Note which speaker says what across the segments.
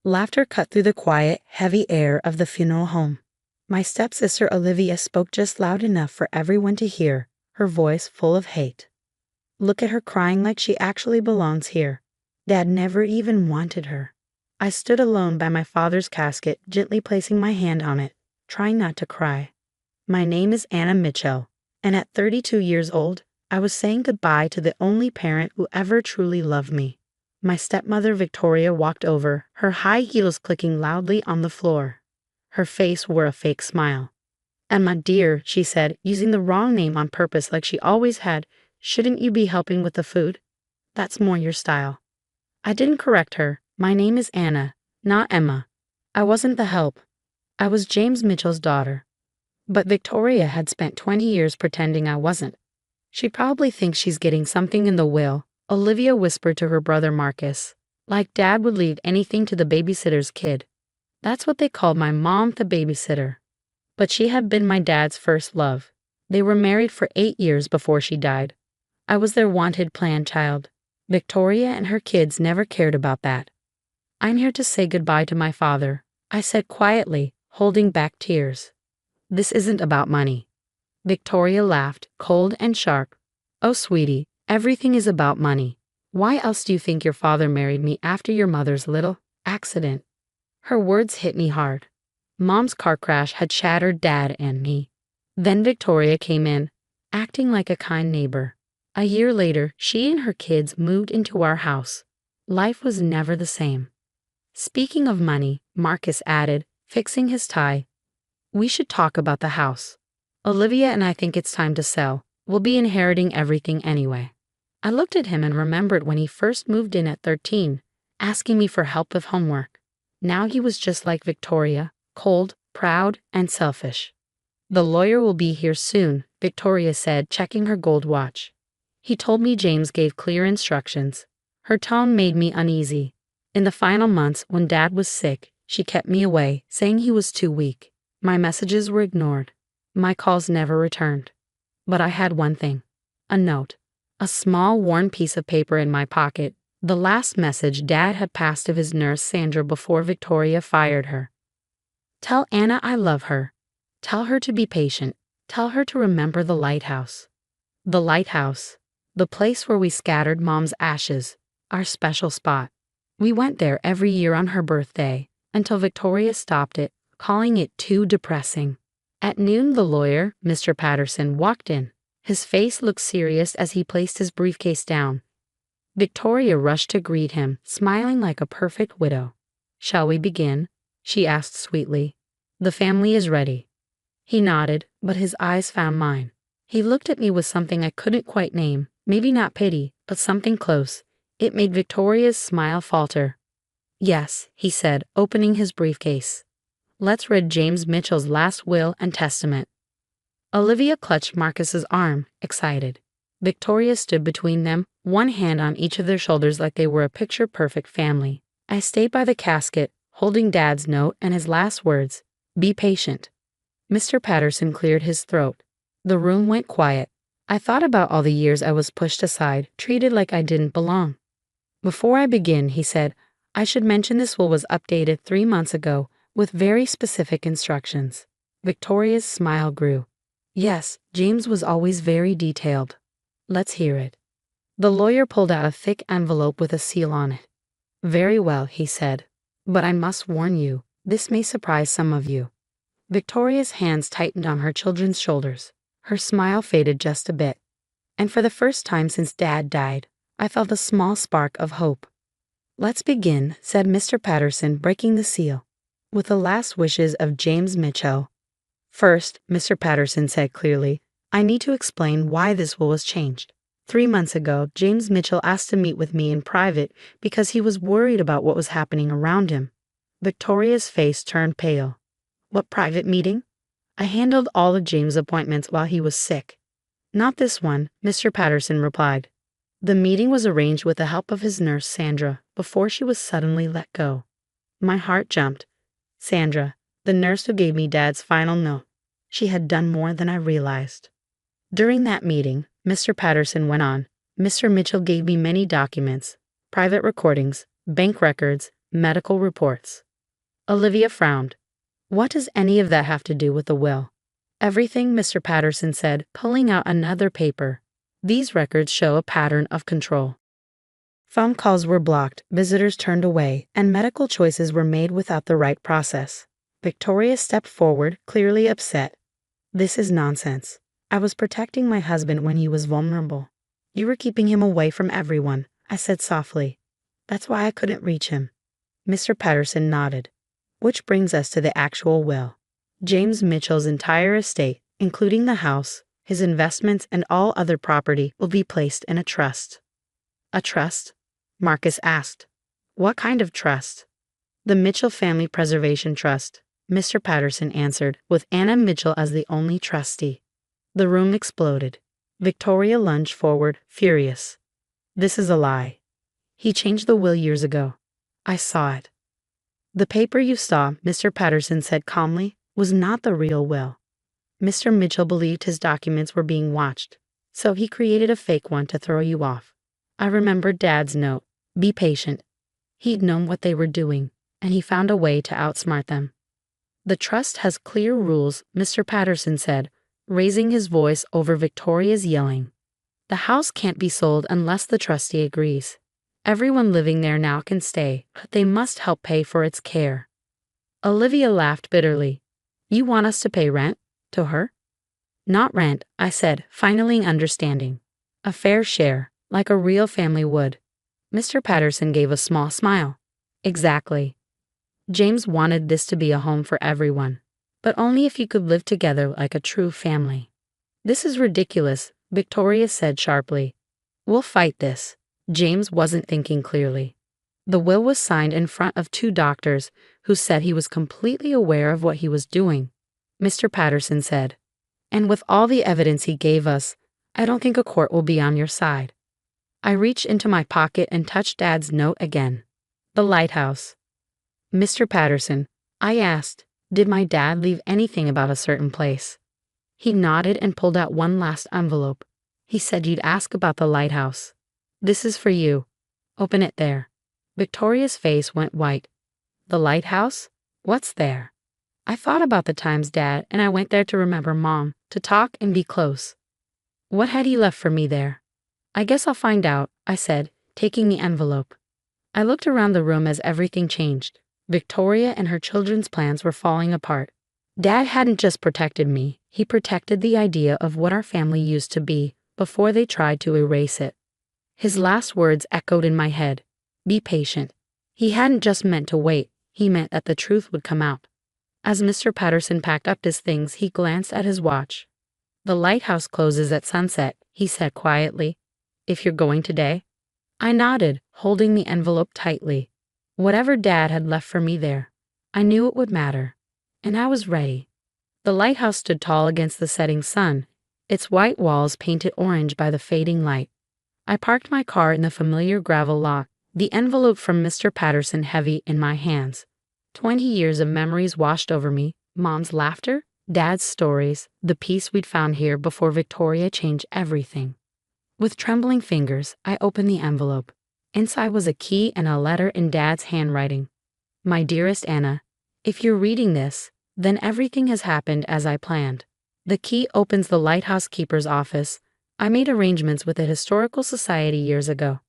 Speaker 1: Laughter cut through the quiet, heavy air of the funeral home. My stepsister Olivia spoke just loud enough for everyone to hear, her voice full of hate. Look at her crying like she actually belongs here. Dad never even wanted her. I stood alone by my father's casket, gently placing my hand on it, trying not to cry. My name is Anna Mitchell, and at 32 years old, I was saying goodbye to the only parent who ever truly loved me. My stepmother Victoria walked over, her high heels clicking loudly on the floor. Her face wore a fake smile. "Emma, dear," she said, using the wrong name on purpose like she always had, "shouldn't you be helping with the food? That's more your style." I didn't correct her. My name is Anna, not Emma. I wasn't the help. I was James Mitchell's daughter. But Victoria had spent 20 years pretending I wasn't. She probably thinks she's getting something in the will, Olivia whispered to her brother Marcus. Like Dad would leave anything to the babysitter's kid. That's what they called my mom, the babysitter. But she had been my dad's first love. They were married for 8 years before she died. I was their wanted plan child. Victoria and her kids never cared about that. "I'm here to say goodbye to my father," I said quietly, holding back tears. "This isn't about money." Victoria laughed, cold and sharp. "Oh, sweetie, everything is about money. Why else do you think your father married me after your mother's little accident?" Her words hit me hard. Mom's car crash had shattered Dad and me. Then Victoria came in, acting like a kind neighbor. A year later, she and her kids moved into our house. Life was never the same. "Speaking of money," Marcus added, fixing his tie, "we should talk about the house. Olivia and I think it's time to sell. We'll be inheriting everything anyway." I looked at him and remembered when he first moved in at 13, asking me for help with homework. Now he was just like Victoria, cold, proud, and selfish. "The lawyer will be here soon," Victoria said, checking her gold watch. "He told me James gave clear instructions." Her tone made me uneasy. In the final months, when Dad was sick, she kept me away, saying he was too weak. My messages were ignored. My calls never returned. But I had one thing. A note. A small, worn piece of paper in my pocket. The last message Dad had passed to his nurse Sandra before Victoria fired her. "Tell Anna I love her. Tell her to be patient. Tell her to remember the lighthouse." The lighthouse. The place where we scattered Mom's ashes. Our special spot. We went there every year on her birthday, until Victoria stopped it, calling it too depressing. At noon, the lawyer, Mr. Patterson, walked in. His face looked serious as he placed his briefcase down. Victoria rushed to greet him, smiling like a perfect widow. "Shall we begin?" she asked sweetly. "The family is ready." He nodded, but his eyes found mine. He looked at me with something I couldn't quite name, maybe not pity, but something close. It made Victoria's smile falter. "Yes," he said, opening his briefcase. "Let's read James Mitchell's last will and testament." Olivia clutched Marcus's arm, excited. Victoria stood between them, one hand on each of their shoulders like they were a picture-perfect family. I stayed by the casket, holding Dad's note and his last words, "Be patient." Mr. Patterson cleared his throat. The room went quiet. I thought about all the years I was pushed aside, treated like I didn't belong. "Before I begin," he said, "I should mention this will was updated 3 months ago, with very specific instructions." Victoria's smile grew. "Yes, James was always very detailed." "Let's hear it." The lawyer pulled out a thick envelope with a seal on it. "Very well," he said. "But I must warn you, this may surprise some of you." Victoria's hands tightened on her children's shoulders. Her smile faded just a bit. And for the first time since Dad died, I felt a small spark of hope. "Let's begin," said Mr. Patterson, breaking the seal, "with the last wishes of James Mitchell." "First," Mr. Patterson said clearly, "I need to explain why this will was changed. 3 months ago, James Mitchell asked to meet with me in private because he was worried about what was happening around him." Victoria's face turned pale. "What private meeting?" "I handled all of James' appointments while he was sick." "Not this one," Mr. Patterson replied. "The meeting was arranged with the help of his nurse Sandra before she was suddenly let go." My heart jumped. Sandra, the nurse who gave me Dad's final note. She had done more than I realized. "During that meeting," Mr. Patterson went on, "Mr. Mitchell gave me many documents, private recordings, bank records, medical reports. Olivia frowned. What does any of that have to do with the will? Everything, Mr. Patterson said, pulling out another paper. These records show a pattern of control. Phone calls were blocked, visitors turned away, and medical choices were made without the right process. Victoria stepped forward, clearly upset. This is nonsense. I was protecting my husband when he was vulnerable. You were keeping him away from everyone, I said softly. That's why I couldn't reach him. Mr. Patterson nodded. Which brings us to the actual will. James Mitchell's entire estate, including the house, his investments, and all other property, will be placed in a trust. A trust? Marcus asked. What kind of trust? The Mitchell Family Preservation Trust, Mr. Patterson answered, with Anna Mitchell as the only trustee. The room exploded. Victoria lunged forward, furious. This is a lie. He changed the will years ago. I saw it. The paper you saw, Mr. Patterson said calmly, was not the real will. Mr. Mitchell believed his documents were being watched, so he created a fake one to throw you off. I remembered Dad's note. Be patient. He'd known what they were doing, and he found a way to outsmart them. The trust has clear rules, Mr. Patterson said, raising his voice over Victoria's yelling. The house can't be sold unless the trustee agrees. Everyone living there now can stay, but they must help pay for its care. Olivia laughed bitterly. You want us to pay rent? To her? Not rent, I said, finally understanding. A fair share, like a real family would. Mr. Patterson gave a small smile. Exactly. James wanted this to be a home for everyone, but only if you could live together like a true family. This is ridiculous, Victoria said sharply. We'll fight this. James wasn't thinking clearly. The will was signed in front of two doctors who said he was completely aware of what he was doing, Mr. Patterson said. And with all the evidence he gave us, I don't think a court will be on your side. I reached into my pocket and touched Dad's note again. The lighthouse. Mr. Patterson, I asked, did my dad leave anything about a certain place? He nodded and pulled out one last envelope. He said you'd ask about the lighthouse. This is for you. Open it there. Victoria's face went white. The lighthouse? What's there? I thought about the times, Dad, and I went there to remember Mom, to talk and be close. What had he left for me there? I guess I'll find out, I said, taking the envelope. I looked around the room as everything changed. Victoria and her children's plans were falling apart. Dad hadn't just protected me, he protected the idea of what our family used to be before they tried to erase it. His last words echoed in my head. Be patient. He hadn't just meant to wait, he meant that the truth would come out. As Mr. Patterson packed up his things, he glanced at his watch. The lighthouse closes at sunset, he said quietly. If you're going today? I nodded, holding the envelope tightly. Whatever Dad had left for me there, I knew it would matter. And I was ready. The lighthouse stood tall against the setting sun, its white walls painted orange by the fading light. I parked my car in the familiar gravel lot, the envelope from Mr. Patterson heavy in my hands. 20 years of memories washed over me, Mom's laughter, Dad's stories, the peace we'd found here before Victoria changed everything. With trembling fingers, I opened the envelope. Inside was a key and a letter in Dad's handwriting. My dearest Anna, if you're reading this, then everything has happened as I planned. The key opens the lighthouse keeper's office. I made arrangements with the Historical Society years ago.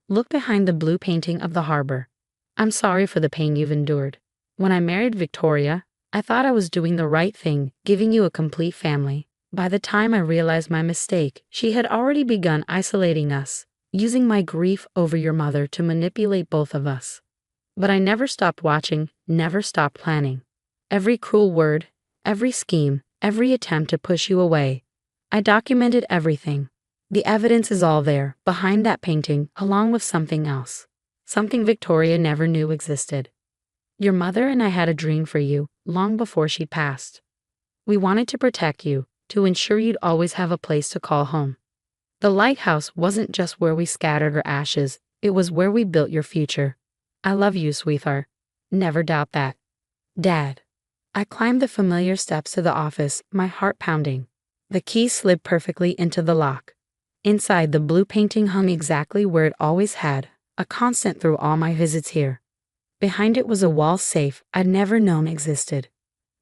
Speaker 1: Look behind the blue painting of the harbor. I'm sorry for the pain you've endured. When I married Victoria, I thought I was doing the right thing, giving you a complete family. By the time I realized my mistake, she had already begun isolating us, using my grief over your mother to manipulate both of us. But I never stopped watching, never stopped planning. Every cruel word, every scheme, every attempt to push you away. I documented everything. The evidence is all there, behind that painting, along with something else. Something Victoria never knew existed. Your mother and I had a dream for you, long before she passed. We wanted to protect you, to ensure you'd always have a place to call home. The lighthouse wasn't just where we scattered our ashes, it was where we built your future. I love you, sweetheart. Never doubt that. Dad. I climbed the familiar steps to the office, my heart pounding. The key slid perfectly into the lock. Inside, the blue painting hung exactly where it always had, a constant through all my visits here. Behind it was a wall safe I'd never known existed.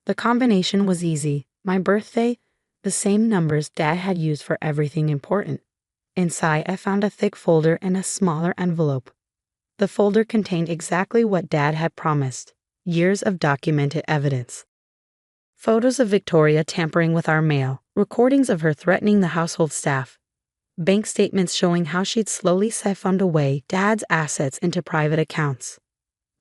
Speaker 1: The combination was easy. My birthday, the same numbers Dad had used for everything important. Inside, I found a thick folder and a smaller envelope. The folder contained exactly what Dad had promised: years of documented evidence. Photos of Victoria tampering with our mail, recordings of her threatening the household staff, bank statements showing how she'd slowly siphoned away Dad's assets into private accounts.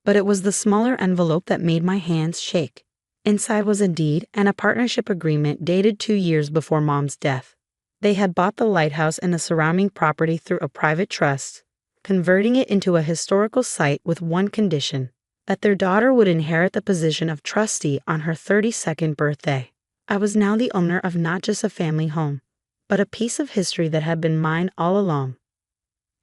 Speaker 1: But it was the smaller envelope that made my hands shake. Inside was a deed and a partnership agreement dated 2 years before Mom's death. They had bought the lighthouse and the surrounding property through a private trust, converting it into a historical site with one condition: that their daughter would inherit the position of trustee on her 32nd birthday. I was now the owner of not just a family home, but a piece of history that had been mine all along.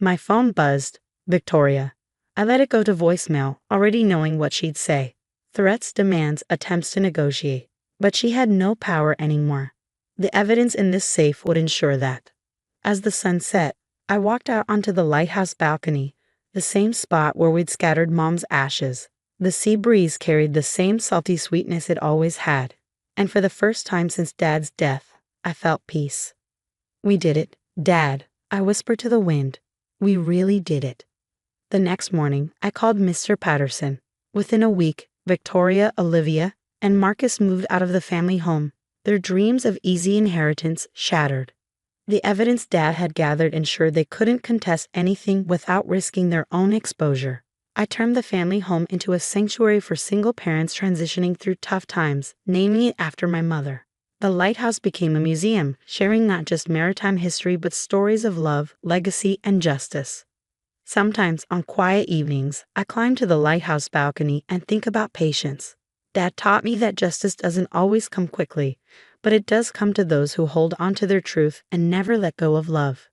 Speaker 1: My phone buzzed. Victoria. I let it go to voicemail, already knowing what she'd say. Threats, demands, attempts to negotiate. But she had no power anymore. The evidence in this safe would ensure that. As the sun set, I walked out onto the lighthouse balcony, the same spot where we'd scattered Mom's ashes. The sea breeze carried the same salty sweetness it always had, and for the first time since Dad's death, I felt peace. We did it, Dad, I whispered to the wind. We really did it. The next morning, I called Mr. Patterson. Within a week, Victoria, Olivia, and Marcus moved out of the family home, their dreams of easy inheritance shattered. The evidence Dad had gathered ensured they couldn't contest anything without risking their own exposure. I turned the family home into a sanctuary for single parents transitioning through tough times, naming it after my mother. The lighthouse became a museum, sharing not just maritime history but stories of love, legacy, and justice. Sometimes, on quiet evenings, I climb to the lighthouse balcony and think about patience. Dad taught me that justice doesn't always come quickly, but it does come to those who hold on to their truth and never let go of love.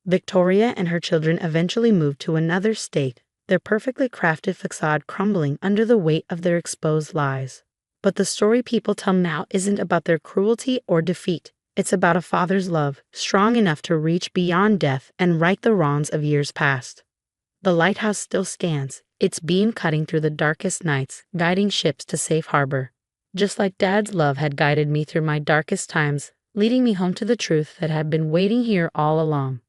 Speaker 1: Victoria and her children eventually moved to another state, their perfectly crafted facade crumbling under the weight of their exposed lies. But the story people tell now isn't about their cruelty or defeat. It's about a father's love, strong enough to reach beyond death and right the wrongs of years past. The lighthouse still stands, its beam cutting through the darkest nights, guiding ships to safe harbor. Just like Dad's love had guided me through my darkest times, leading me home to the truth that had been waiting here all along.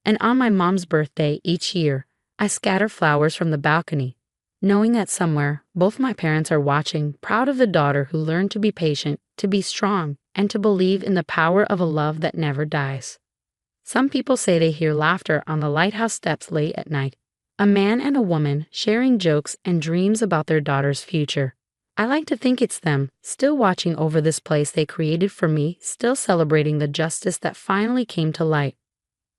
Speaker 1: And on my mom's birthday each year, I scatter flowers from the balcony, knowing that somewhere, both my parents are watching, proud of the daughter who learned to be patient, to be strong, and to believe in the power of a love that never dies. Some people say they hear laughter on the lighthouse steps late at night, a man and a woman sharing jokes and dreams about their daughter's future. I like to think it's them, still watching over this place they created for me, still celebrating the justice that finally came to light.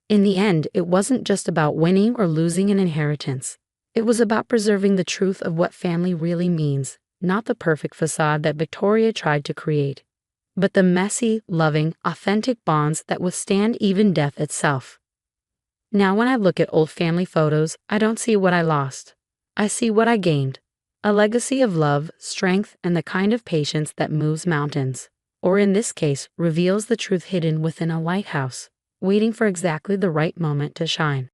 Speaker 1: In the end, it wasn't just about winning or losing an inheritance. It was about preserving the truth of what family really means, not the perfect facade that Victoria tried to create, but the messy, loving, authentic bonds that withstand even death itself. Now when I look at old family photos, I don't see what I lost. I see what I gained. A legacy of love, strength, and the kind of patience that moves mountains. Or in this case, reveals the truth hidden within a lighthouse, waiting for exactly the right moment to shine.